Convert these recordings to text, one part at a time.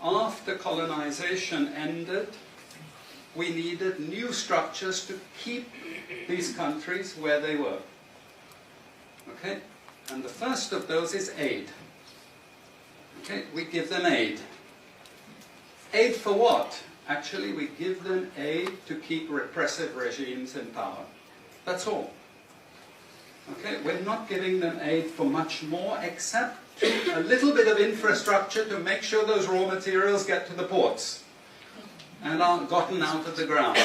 after colonization ended, we needed new structures to keep these countries where they were. Okay? And the first of those is aid. Okay? We give them aid. Aid for what? Actually, we give them aid to keep repressive regimes in power. That's all. Okay? We're not giving them aid for much more, except a little bit of infrastructure to make sure those raw materials get to the ports and are gotten out of the ground.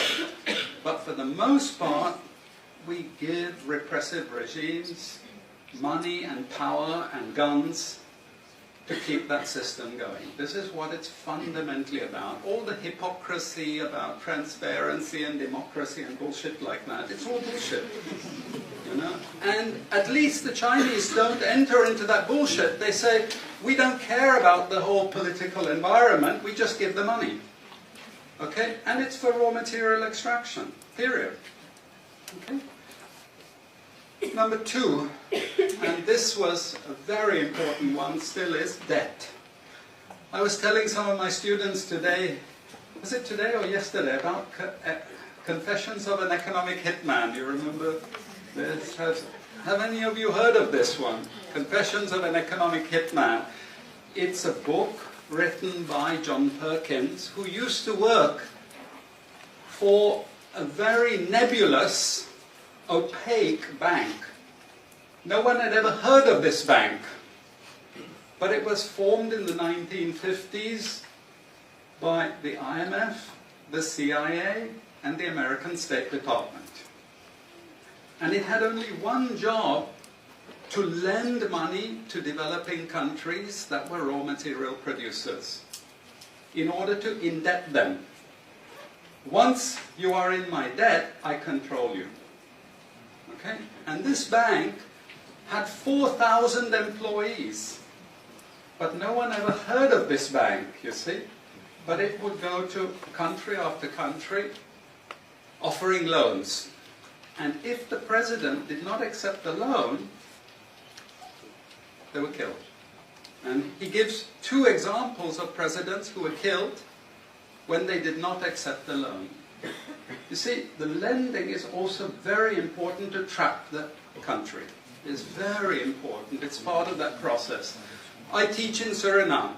But for the most part, we give repressive regimes money and power and guns to keep that system going. This is what it's fundamentally about. All the hypocrisy about transparency and democracy and bullshit like that, it's all bullshit. You know? And at least the Chinese don't enter into that bullshit. They say, we don't care about the whole political environment, we just give the money. Okay? And it's for raw material extraction, period. Okay? Number two, and this was a very important one, still is, debt. I was telling some of my students today, was it today or yesterday, about Confessions of an Economic Hitman. You remember this? Have any of you heard of this one? Confessions of an Economic Hitman. It's a book written by John Perkins, who used to work for a very nebulous, opaque bank. No one had ever heard of this bank, but it was formed in the 1950s by the IMF, the CIA, and the American State Department. And it had only one job: to lend money to developing countries that were raw material producers in order to indebt them. Once you are in my debt, I control you. Okay? And this bank had 4,000 employees. But no one ever heard of this bank, you see. But it would go to country after country offering loans. And if the president did not accept the loan, they were killed. And he gives two examples of presidents who were killed when they did not accept the loan. You see, the lending is also very important to trap the country. It's very important. It's part of that process. I teach in Suriname.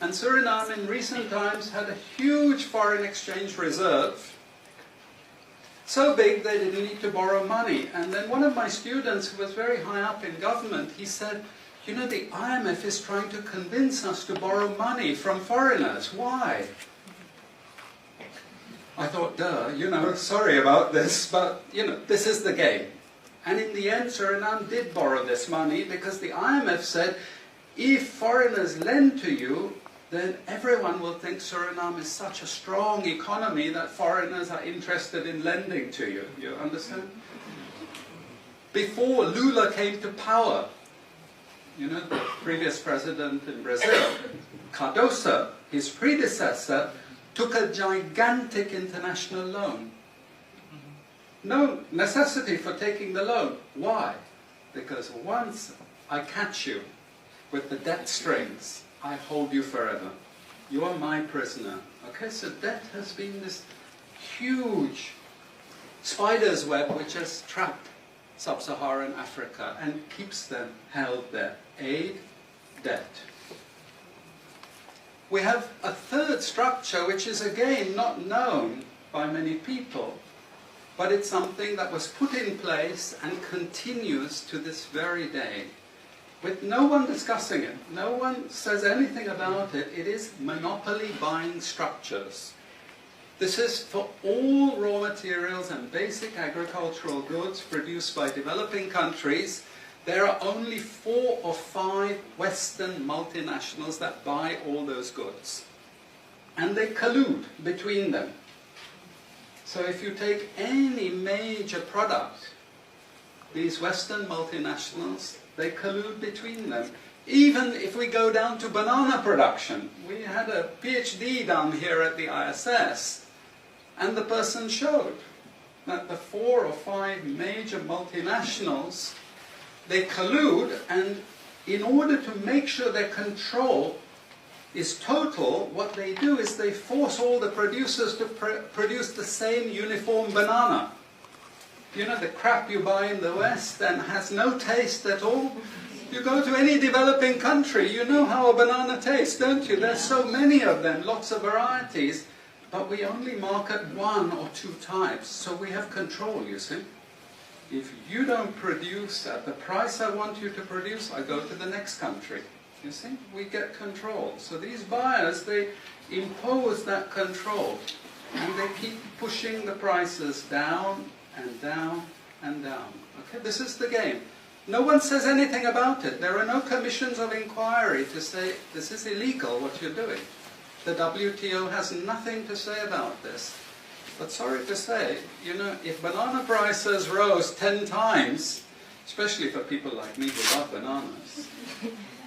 And Suriname in recent times had a huge foreign exchange reserve. So big they didn't need to borrow money. And then one of my students, who was very high up in government, he said, you know, the IMF is trying to convince us to borrow money from foreigners. Why? I thought, duh, you know, sorry about this, but, you know, this is the game. And in the end, Suriname did borrow this money because the IMF said, if foreigners lend to you, then everyone will think Suriname is such a strong economy that foreigners are interested in lending to you. You understand? Before Lula came to power, you know, the previous president in Brazil, Cardoso, his predecessor, took a gigantic international loan. No necessity for taking the loan. Why? Because once I catch you with the debt strings, I hold you forever. You are my prisoner. Okay, so debt has been this huge spider's web which has trapped sub-Saharan Africa and keeps them held there. Aid, debt. We have a third structure which is again not known by many people, but it's something that was put in place and continues to this very day, with no one discussing it. No one says anything about it. It is monopoly buying structures. This is for all raw materials and basic agricultural goods produced by developing countries. There are only 4 or 5 Western multinationals that buy all those goods. And they collude between them. So if you take any major product, these Western multinationals, they collude between them. Even if we go down to banana production, we had a PhD down here at the ISS, and the person showed that the 4 or 5 major multinationals, they collude, and in order to make sure they control is total, what they do is they force all the producers to produce the same uniform banana. You know, the crap you buy in the West and has no taste at all. You go to any developing country, you know how a banana tastes, don't you? There's so many of them, lots of varieties, but we only market 1 or 2 types, so we have control, you see. If you don't produce at the price I want you to produce, I go to the next country. You see, we get control. So these buyers, they impose that control, and they keep pushing the prices down and down and down. Okay, this is the game. No one says anything about it. There are no commissions of inquiry to say, this is illegal, what you're doing. The WTO has nothing to say about this. But sorry to say, you know, if banana prices rose 10 times, especially for people like me who love bananas,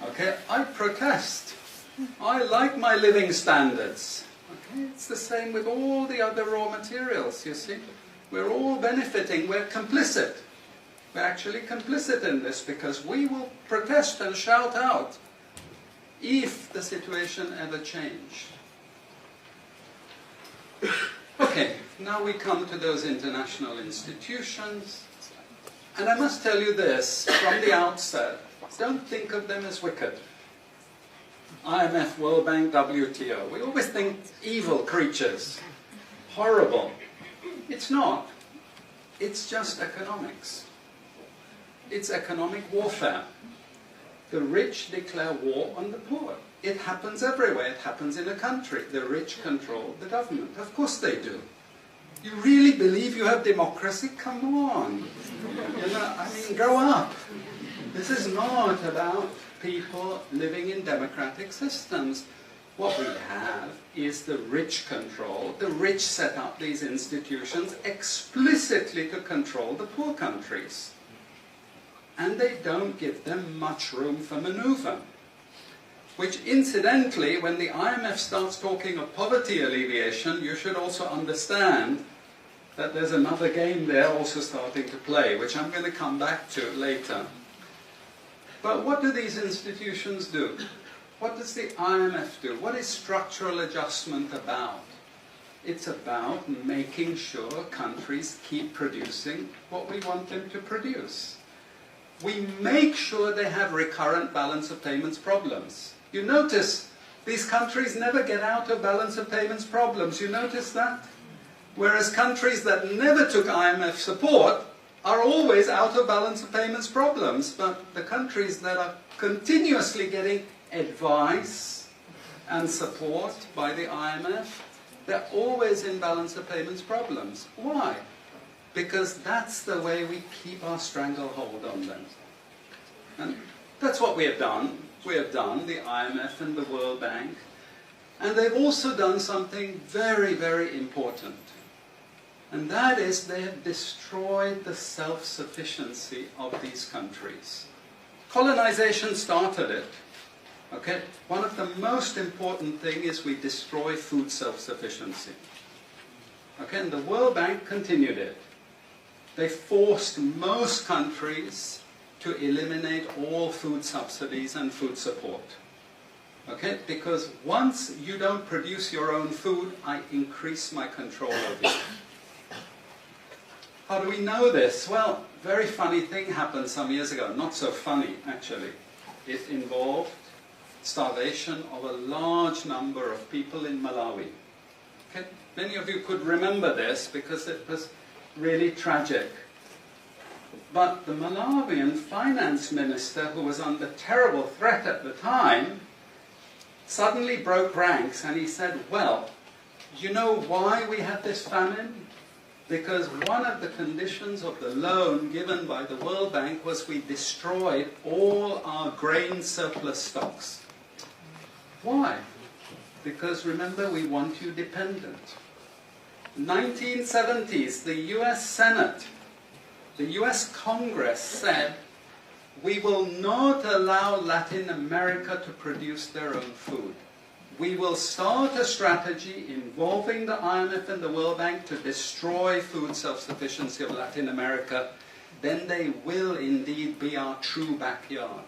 okay, I protest. I like my living standards. Okay, it's the same with all the other raw materials, you see. We're all benefiting, we're complicit. We're actually complicit in this because we will protest and shout out if the situation ever changed. Okay, now we come to those international institutions. And I must tell you this, from the outset, don't think of them as wicked. IMF, World Bank, WTO. We always think evil creatures, horrible. It's not. It's just economics. It's economic warfare. The rich declare war on the poor. It happens everywhere. It happens in a country. The rich control the government. Of course they do. You really believe you have democracy? Come on. You know, I mean, grow up. This is not about people living in democratic systems. What we have is the rich control. The rich set up these institutions explicitly to control the poor countries. And they don't give them much room for maneuver. Which incidentally, when the IMF starts talking of poverty alleviation, you should also understand that there's another game there also starting to play, which I'm going to come back to later. But what do these institutions do? What does the IMF do? What is structural adjustment about? It's about making sure countries keep producing what we want them to produce. We make sure they have recurrent balance of payments problems. You notice these countries never get out of balance of payments problems. You notice that? Whereas countries that never took IMF support are always out of balance of payments problems. But the countries that are continuously getting advice and support by the IMF, they're always in balance of payments problems. Why? Because that's the way we keep our stranglehold on them. And that's what we have done. We have done, the IMF and the World Bank. And they've also done something very, very important. And that is they have destroyed the self-sufficiency of these countries. Colonization started it. Okay? One of the most important things is we destroy food self-sufficiency. Okay? And the World Bank continued it. They forced most countries to eliminate all food subsidies and food support. Okay? Because once you don't produce your own food, I increase my control over you. How do we know this? Well, very funny thing happened some years ago. Not so funny, actually. It involved starvation of a large number of people in Malawi. Okay? Many of you could remember this because it was really tragic. But the Malawian finance minister, who was under terrible threat at the time, suddenly broke ranks and he said, well, you know why we had this famine? Because one of the conditions of the loan given by the World Bank was we destroyed all our grain surplus stocks. Why? Because remember, we want you dependent. 1970s, the US Senate, the US Congress said, we will not allow Latin America to produce their own food. We will start a strategy involving the IMF and the World Bank to destroy food self-sufficiency of Latin America. Then they will indeed be our true backyard.